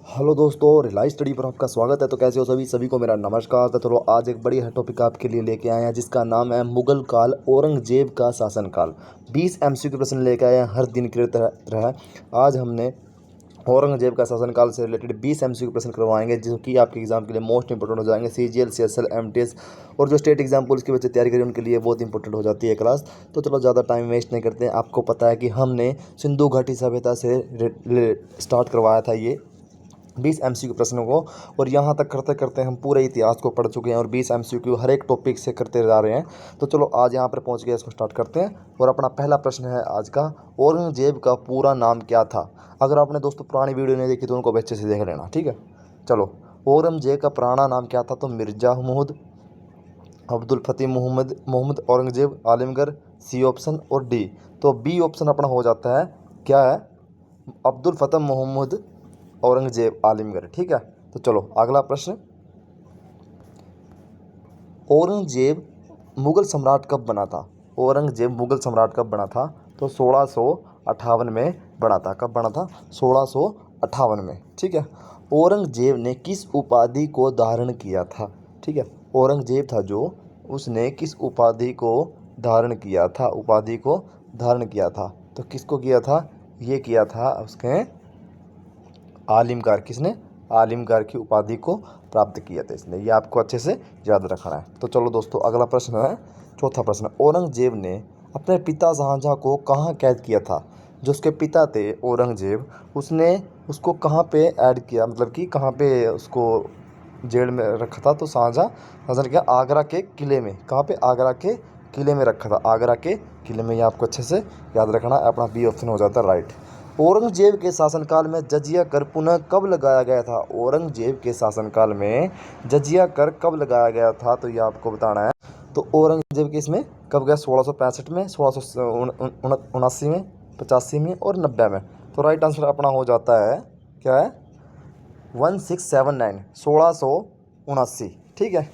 Hello दोस्तों, relies study पर आपका स्वागत है। तो कैसे हो सभी को मेरा नमस्कार। तो चलो आज एक बड़ी टॉपिक आपके लिए लेके आए हैं जिसका नाम है मुगल काल, औरंगजेब का शासनकाल। 20 एमसीक्यू प्रश्न लेके आए हैं हर दिन की तरह। आज हमने औरंगजेब का शासनकाल से रिलेटेड 20 एमसीक्यू प्रश्न करवाएंगे जो कि आपके एग्जाम के लिए मोस्ट इंपोर्टेंट हो जाएंगे। सीजीएल, सीएसएल, एमटीएस और जो स्टेट एग्जाम पुलिस की बच्चे तैयारी करें उनके लिए बहुत इंपॉर्टेंट हो जाती है क्लास। तो चलो ज़्यादा टाइम वेस्ट नहीं करते हैं। आपको पता है कि हमने सिंधु घाटी सभ्यता से स्टार्ट करवाया था ये 20 एमसीक्यू प्रश्नों को, और यहाँ तक करते करते हम पूरे इतिहास को पढ़ चुके हैं और 20 एमसीक्यू हर एक टॉपिक से करते जा रहे हैं। तो चलो आज यहाँ पर पहुँच गए, इसको स्टार्ट करते हैं। और अपना पहला प्रश्न है आज का, औरंगजेब का पूरा नाम क्या था। अगर आपने दोस्तों पुरानी वीडियो नहीं देखी तो उनको अच्छे से देख लेना, ठीक है। चलो, औरंगजेब का पुराना नाम क्या था। तो मिर्जा महमूद, अब्दुल फतेह मोहम्मद मोहम्मद औरंगजेब, आलमगीर, सी ऑप्शन और डी। तो बी ऑप्शन अपना हो जाता है, क्या है, अब्दुल फतेह मोहम्मद औरंगजेब आलमगीर, ठीक है। तो चलो अगला प्रश्न, औरंगजेब मुगल सम्राट कब बना था। औरंगजेब मुगल सम्राट कब बना था। तो 1658 में बना था। कब बना था। 1658 में, ठीक है। औरंगजेब ने किस उपाधि को धारण किया था, ठीक है। औरंगजेब था जो, उसने किस उपाधि को धारण किया था, उपाधि को धारण किया था। तो किसको किया था, ये किया था उसके आलिमगार। किसने, आलिमगार की उपाधि को प्राप्त किया था इसने। ये आपको अच्छे से याद रखना है। तो चलो दोस्तों अगला प्रश्न है, चौथा प्रश्न, औरंगजेब ने अपने पिता शाहजहाँ को कहाँ कैद किया था। जो उसके पिता थे औरंगजेब, उसने उसको कहाँ पे ऐड किया, मतलब कि कहाँ पे उसको जेल में रखा था। तो शाहजहाँ शाहजहाँ क्या, आगरा के किले में। कहाँ पे, आगरा के किले में रखा था, आगरा के किले में। ये आपको अच्छे से याद रखना है। अपना बी ऑप्शन हो जाता है राइट। औरंगजेब के शासनकाल में जजिया कर पुनः कब लगाया गया था। औरंगजेब के शासनकाल में जजिया कर कब लगाया गया था, तो ये आपको बताना है। तो औरंगजेब के इसमें कब गया, 1665 में, 1679 में, 85 में और 90 में। तो राइट आंसर अपना हो जाता है, क्या है, 1679, 1679, ठीक है।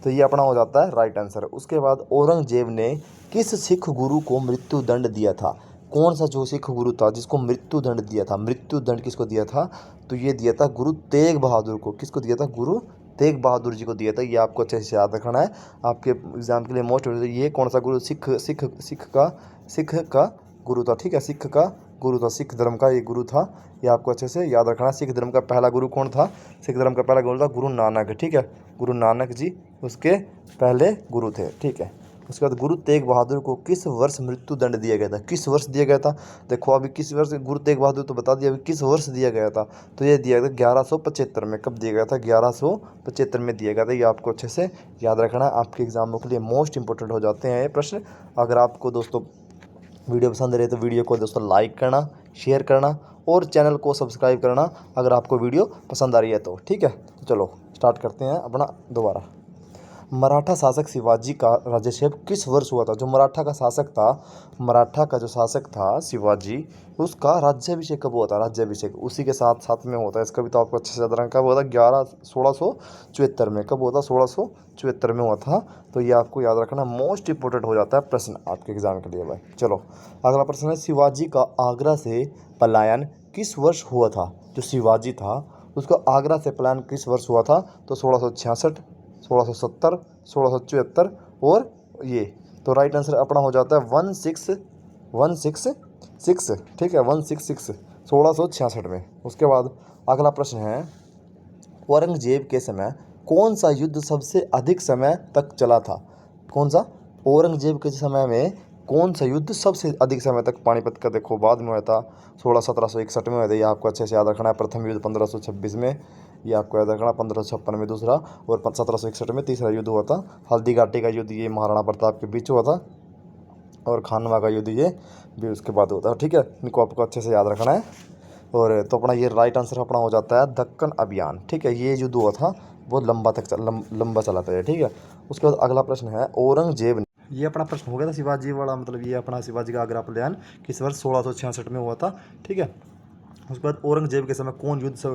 तो ये अपना हो जाता है राइट आंसर। उसके बाद औरंगजेब ने किस सिख गुरु को मृत्यु दंड दिया था। कौन सा जो सिख गुरु था जिसको मृत्यु दंड दिया था, मृत्यु दंड किसको दिया था। तो ये दिया था गुरु तेग बहादुर को। किसको दिया था, गुरु तेग बहादुर जी को दिया था। ये आपको अच्छे से याद रखना है, आपके एग्जाम के लिए मोस्ट। ये कौन सा गुरु, सिख सिख सिख का गुरु था, ठीक है। सिख का गुरु था, सिख धर्म का ये गुरु था। ये आपको अच्छे से याद रखना है। सिख धर्म का पहला गुरु कौन था, सिख धर्म का पहला गुरु था गुरु नानक, ठीक है। गुरु नानक जी उसके पहले गुरु थे, ठीक है। उसके बाद गुरु तेग बहादुर को किस वर्ष मृत्यु दंड दिया गया था। किस वर्ष दिया गया था, देखो अभी किस वर्ष, गुरु तेग बहादुर तो बता दिया, अभी किस वर्ष दिया गया था। तो ये दिया गया 1175 में। कब दिया गया था, 1175 में दिया गया था। ये आपको अच्छे से याद रखना है, आपके एग्जामों के लिए मोस्ट इंपॉर्टेंट हो जाते हैं ये प्रश्न। अगर आपको दोस्तों वीडियो पसंद रहे तो वीडियो को दोस्तों लाइक करना, शेयर करना और चैनल को सब्सक्राइब करना अगर आपको वीडियो पसंद आ रही है तो, ठीक है। तो चलो स्टार्ट करते हैं अपना दोबारा। मराठा शासक शिवाजी का राज्याभिषेक किस वर्ष हुआ था। जो मराठा का शासक था, मराठा का जो शासक था शिवाजी, उसका राज्याभिषेक कब हुआ था। राज्याभिषेक उसी के साथ साथ में होता है। इसका भी तो आपको अच्छे से याद रखना, कब हुआ था, 1674 में। कब हुआ था, 1674 में हुआ था। तो ये आपको याद रखना, मोस्ट इंपोर्टेंट हो जाता है प्रश्न आपके एग्जाम के लिए भाई। चलो अगला प्रश्न है, शिवाजी का आगरा से पलायन किस वर्ष हुआ था। जो शिवाजी था उसका आगरा से पलायन किस वर्ष हुआ था। तो 1666, 1670, 1674 और ये। तो राइट आंसर अपना हो जाता है 1666, ठीक है, 166, 1666 में। उसके बाद अगला प्रश्न है, औरंगजेब के समय कौन सा युद्ध सबसे अधिक समय तक चला था। कौन सा, औरंगजेब के समय में कौन सा युद्ध सबसे अधिक समय तक, पानीपत का देखो बाद में हुआ था, 1761 में हुआ था। ये आपको अच्छे से याद रखना है। प्रथम युद्ध 1526 में, ये आपको याद रखना, 1556 में दूसरा, और 1761 में तीसरा युद्ध हुआ था। हल्दी घाटी का युद्ध ये महाराणा प्रताप के बीच हुआ था, और खानवा का युद्ध ये भी उसके बाद हुआ था, ठीक है। इनको आपको अच्छे से याद रखना है। और तो अपना ये राइट आंसर अपना हो जाता है दक्कन अभियान, ठीक है। ये युद्ध हुआ था बहुत लंबा तक लंबा चला था ये, ठीक है। उसके बाद अगला प्रश्न है, औरंगजेब ने, ये अपना प्रश्न हो गया था शिवाजी वाला, मतलब ये अपना शिवाजी का आगरा पलायन किस वर्ष, 1666 में हुआ था, ठीक है। उसके बाद औरंगजेब के समय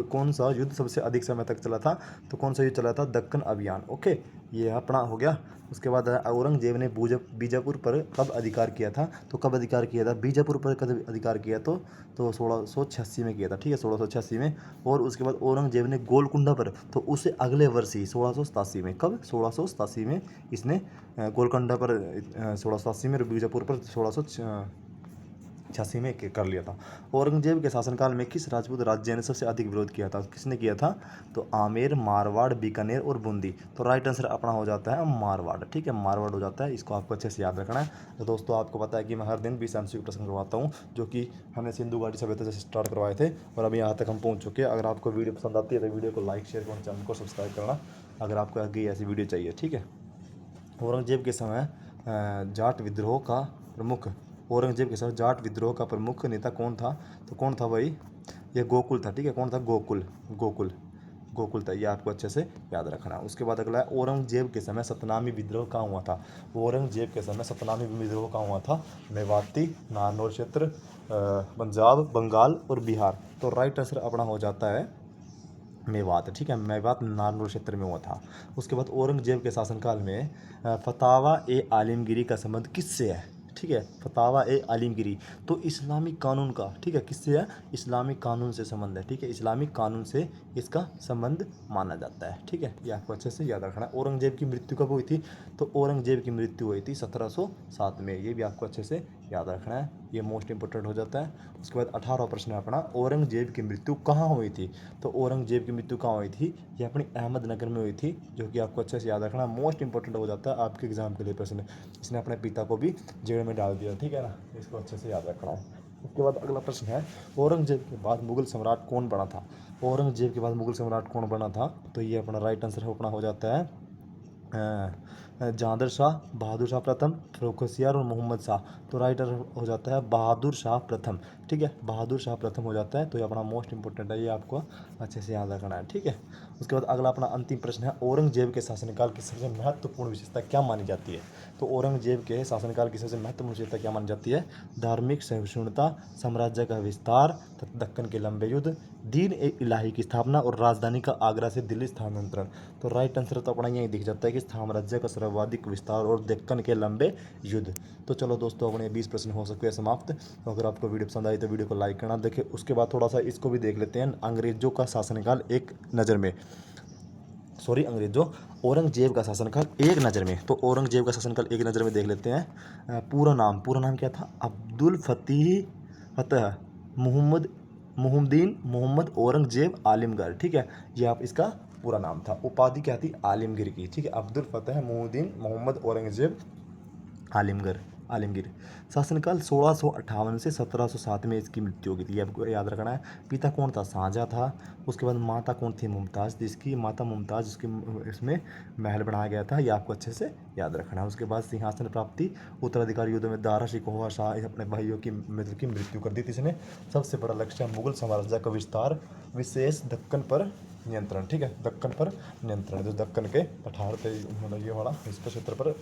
कौन सा युद्ध सबसे अधिक समय तक चला था? तो कौन सा युद्ध चला था? दक्कन अभियान। ओके, ये अपना हो गया। उसके बाद औरंगजेब ने बीजापुर पर कब अधिकार किया था? तो कब अधिकार किया था बीजापुर पर? कब अधिकार किया? तो 1686 में किया था, ठीक है, 1686 में। और उसके बाद औरंगजेब ने गोलकुंडा पर, तो उससे अगले वर्ष ही 1687 में, कब? 1687 में इसने गोलकुंडा पर, 1687 में, बीजापुर पर 1686 में कर लिया था। औरंगजेब के शासनकाल में किस राजपूत राज्य ने सबसे अधिक विरोध किया था? किसने किया था? तो आमेर, मारवाड़, बीकानेर और बूंदी। तो राइट आंसर अपना हो जाता है मारवाड़, ठीक है, मारवाड़ हो जाता है। इसको आपको अच्छे से याद रखना है। तो दोस्तों, आपको पता है कि मैं हर दिन 20 MCQ प्रश्न करवाता हूँ, जो कि हमने सिंधु घाटी सभ्यता से स्टार्ट करवाए थे, और अभी यहाँ तक हम पहुँच चुके हैं। अगर आपको वीडियो पसंद आती है तो वीडियो को लाइक, शेयर और चैनल को सब्सक्राइब करना, अगर आपको आगे ऐसी वीडियो चाहिए, ठीक है। औरंगजेब के समय जाट विद्रोह का प्रमुख औरंगजेब के समय जाट विद्रोह का प्रमुख नेता कौन था? तो कौन था भाई? ये गोकुल था, ठीक है। कौन था? गोकुल था। ये आपको अच्छे से याद रखना है। उसके बाद अगला है, औरंगजेब के समय सतनामी विद्रोह कहाँ हुआ था? औरंगजेब के समय सतनामी विद्रोह कहाँ हुआ था? मेवाती, नारनौल क्षेत्र, पंजाब, बंगाल और बिहार। तो राइट आंसर अपना हो जाता है मेवात, ठीक है, मेवात नारनौल क्षेत्र में हुआ था। उसके बाद औरंगजेब के शासनकाल में फतावा ए आलिमगिरी का संबंध किससे है? ठीक है, फतावा ए आलिमगिरी तो इस्लामिक कानून का, ठीक है, किससे है? इस्लामिक कानून से संबंध है, ठीक है, इस्लामिक कानून से इसका संबंध माना जाता है, ठीक है। ये आपको अच्छे से याद रखना है। औरंगजेब की मृत्यु कब हुई थी? तो औरंगजेब की मृत्यु हुई थी 1707 में। ये भी आपको अच्छे से याद रखना है, ये मोस्ट इंपॉर्टेंट हो जाता है। उसके बाद 18वां प्रश्न है अपना, औरंगजेब की मृत्यु कहाँ हुई थी? तो औरंगजेब की मृत्यु कहाँ हुई थी? ये अपनी अहमदनगर में हुई थी, जो कि आपको अच्छे से याद रखना, मोस्ट इंपॉर्टेंट हो जाता है आपके एग्जाम के लिए प्रश्न। इसने अपने पिता को भी जेल में डाल दिया, ठीक है ना, इसको अच्छे से याद रखना है। उसके बाद अगला प्रश्न है, औरंगजेब के बाद मुगल सम्राट कौन बना था? औरंगजेब के बाद मुगल सम्राट कौन बना था? तो ये अपना राइट आंसर अपना हो जाता है जहांदर शाह, बहादुर शाह प्रथम, फ़र्रुखसियार और मोहम्मद शाह। तो राइट आंसर हो जाता है बहादुर शाह प्रथम, ठीक है, बहादुर शाह प्रथम हो जाता है। तो ये अपना मोस्ट इंपॉर्टेंट है, ये आपको अच्छे से याद रखना है, ठीक है। उसके बाद अगला अपना अंतिम प्रश्न है, औरंगजेब के शासनकाल की सबसे महत्वपूर्ण विशेषता क्या मानी जाती है? तो औरंगजेब के शासनकाल की सबसे महत्वपूर्ण विशेषता क्या मानी जाती है? धार्मिक सहिष्णुता, साम्राज्य का विस्तार, दक्कन के लंबे युद्ध, दीन ए इलाही की स्थापना और राजधानी का आगरा से दिल्ली स्थानांतरण। तो राइट आंसर तो अपना यही दिख जाता है कि साम्राज्य का सर्वाधिक विस्तार और दक्कन के लंबे युद्ध। तो चलो दोस्तों, अपने 20 प्रश्न हो सकते हैं समाप्त। तो अगर आपको वीडियो पसंद आई तो वीडियो को लाइक करना। देखिए, उसके बाद थोड़ा सा इसको भी देख लेते हैं, अंग्रेजों का शासनकाल एक नज़र में, सॉरी, अंग्रेजों औरंगजेब का शासनकाल एक नज़र में। तो औरंगजेब का शासनकाल एक नज़र में देख लेते हैं। पूरा नाम क्या था? अब्दुल फतेह मोहम्मद मुहम्मदीन मोहम्मद औरंगजेब आलिमगढ़, ठीक है, ये आप इसका पूरा नाम था। उपाधि क्या थी? आलिमगीर की, ठीक है, अब्दुल फतेह मुहम्मदीन मोहम्मद औरंगजेब आलमगीर। शासनकाल 1658 से 1707 में इसकी मृत्यु हो गई थी, ये आपको याद रखना है। पिता कौन था? शाहजहाँ था। उसके बाद माता कौन थी? मुमताज़, जिसकी माता मुमताज़, इसकी इसमें महल बनाया गया था, ये आपको अच्छे से याद रखना है। उसके बाद सिंहासन प्राप्ति, उत्तराधिकारी युद्ध में दारा शिकोह शाह अपने भाइयों की मृत्यु कर दी थी इसने। सबसे बड़ा लक्ष्य मुगल साम्राज्य का विस्तार, विशेष दक्कन पर नियंत्रण, ठीक है, दक्कन पर नियंत्रण, जो दक्कन के पठार थे, मतलब ये वाला, इस पर क्षेत्र पर,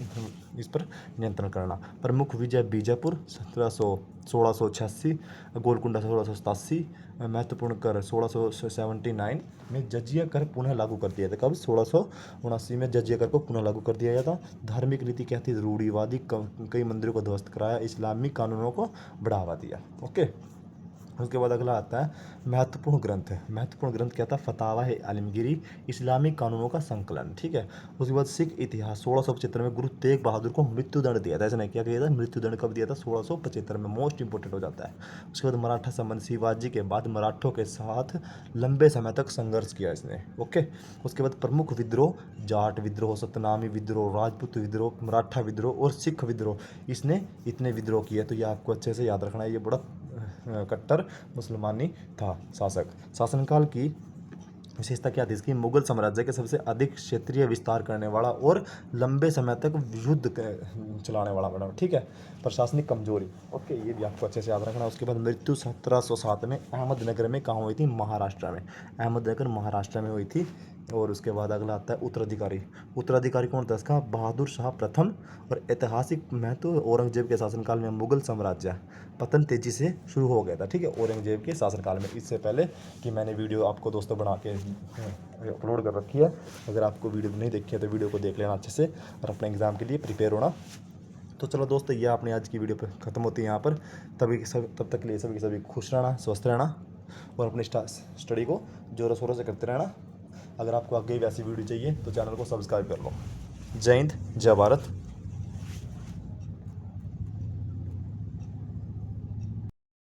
इस पर नियंत्रण करना। प्रमुख विजय बीजापुर 1686, गोलकुंडा 1687, महत्वपूर्ण कर 1679 में जजिया कर पुनः लागू कर दिया था। कब? 1679 में जजिया कर को पुनः लागू कर दिया गया था। धार्मिक नीति क्या थी? रूढ़िवादी, कई मंदिरों को ध्वस्त कराया, इस्लामी कानूनों को बढ़ावा दिया। ओके, उसके बाद अगला आता है महत्वपूर्ण ग्रंथ क्या था? फतावा है आलमगीरी, इस्लामिक कानूनों का संकलन, ठीक है। उसके बाद सिख इतिहास 1675 में गुरु तेग बहादुर को मृत्युदंड दिया था, ऐसा नहीं, क्या किया था? मृत्युदंड कब दिया था? 1675 में, मोस्ट इंपॉर्टेंट हो जाता है। उसके बाद मराठा संबंध, शिवाजी के बाद मराठों के साथ लंबे समय तक संघर्ष किया इसने। ओके, उसके बाद प्रमुख विद्रोह, जाट विद्रोह, सतनामी विद्रोह, राजपूत विद्रोह, मराठा विद्रोह और सिख विद्रोह, इसने इतने विद्रोह किए। तो ये आपको अच्छे से याद रखना है, ये बड़ा कट्टर मुसलमानी था शासक। शासनकाल की विशेषता क्या थी इसकी? मुगल साम्राज्य के सबसे अधिक क्षेत्रीय विस्तार करने वाला और लंबे समय तक युद्ध चलाने वाला बना, ठीक है। प्रशासनिक कमजोरी, ओके, ये भी आपको अच्छे से याद रखना। उसके बाद मृत्यु 1707 में अहमदनगर में कहाँ हुई थी? महाराष्ट्र में, अहमदनगर महाराष्ट्र में हुई थी। और उसके बाद अगला आता है उत्तराधिकारी। उत्तराधिकारी कौन था इसका? बहादुर शाह प्रथम। और ऐतिहासिक महत्व, औरंगजेब के शासनकाल में मुगल साम्राज्य पतन तेजी से शुरू हो गया था। ठीक है, औरंगजेब के शासनकाल में। इससे पहले कि मैंने वीडियो आपको दोस्तों बना के अपलोड कर रखी है, अगर आपको वीडियो नहीं देखी है तो वीडियो को देख लेना अच्छे से और अपने एग्ज़ाम के लिए प्रिपेयर होना। तो चलो दोस्तों, ये अपनी आज की वीडियो पर ख़त्म होती है यहाँ पर। तब तक के लिए सभी के सभी खुश रहना, स्वस्थ रहना और अपनी स्टडी को जोरों शोरों से करते रहना। अगर आपको आगे भी ऐसी वीडियो चाहिए तो चैनल को सब्सक्राइब कर लो। जय हिंद, जय भारत।